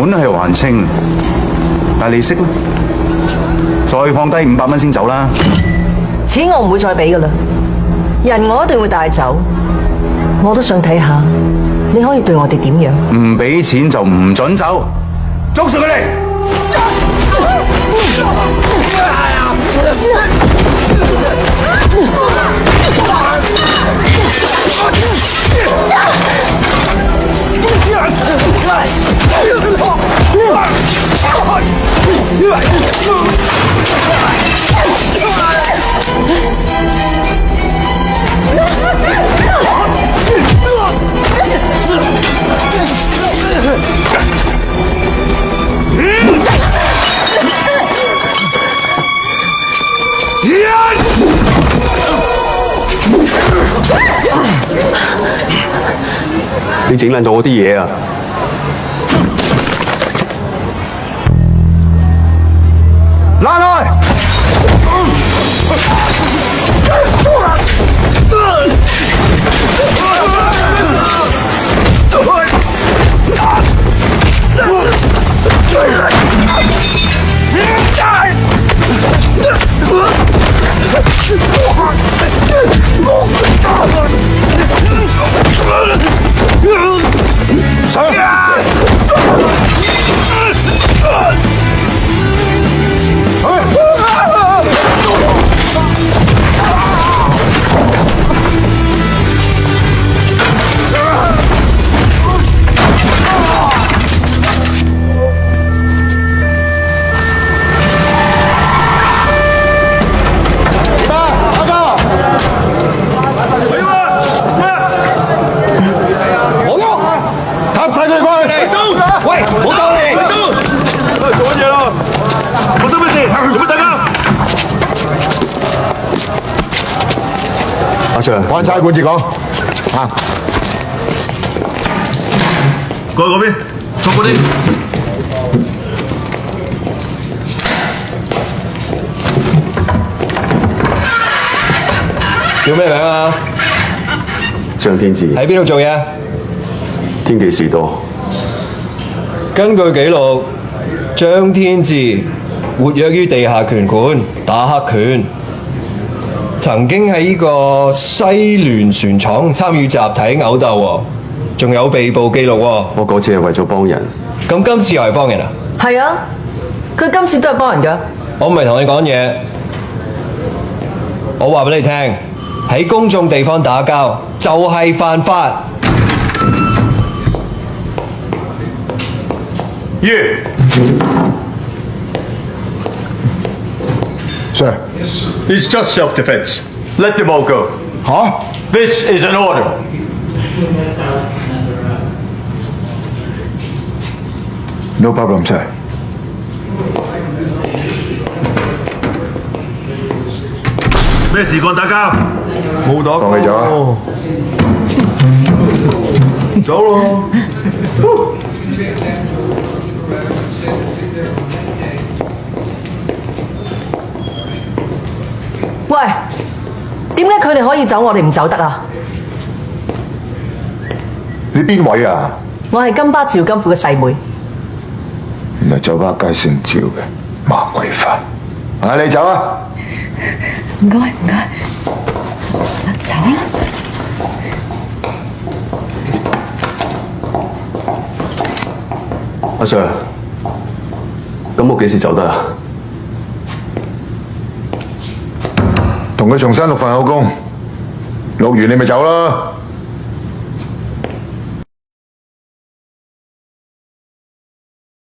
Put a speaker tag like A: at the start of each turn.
A: 本係還清，但係利息咧，再放低500蚊先走啦。
B: 錢我唔會再俾噶啦，人我一定會帶走。我都想睇下你可以對我哋點樣。
A: 唔俾錢就唔准走，捉住佢哋！
C: 你整爛咗我啲嘢啊！
A: 拉開！
D: 按差管節講啊！
E: 過去嗰邊，坐嗰啲。
F: 叫咩名啊？
C: 張天志。
F: 喺邊度做嘢？
C: 天記士多。
F: 根據記錄，張天志活躍於地下拳館打黑拳。曾經喺呢個西聯船廠參與集體毆鬥喎，仲有被捕記錄喎。
C: 我嗰次係為咗幫人。
F: 咁今次又係幫人啊？
B: 係啊，佢今次都係幫人㗎。
F: 我唔係同你講嘢，我話俾你聽，喺公眾地方打交就係犯法。
E: 月。
D: Sir.
E: It's just self-defense. Let them all go.
D: Huh?
E: This is an order.
D: No problem, sir.
E: 咩事幹打交？冇打。
D: 放棄咗啊！
E: 走咯。
B: 喂，點解佢哋可以走，我哋唔走得啊？
D: 你邊位啊？
B: 我係金巴趙金虎嘅細妹。
D: 原來酒吧街姓趙嘅麻鬼煩。啊，你走啊！
G: 唔該唔該，走啦。
C: 阿 Sir， 咁我幾時走得啊？
D: 同佢重新錄份口供，錄完你咪走啦。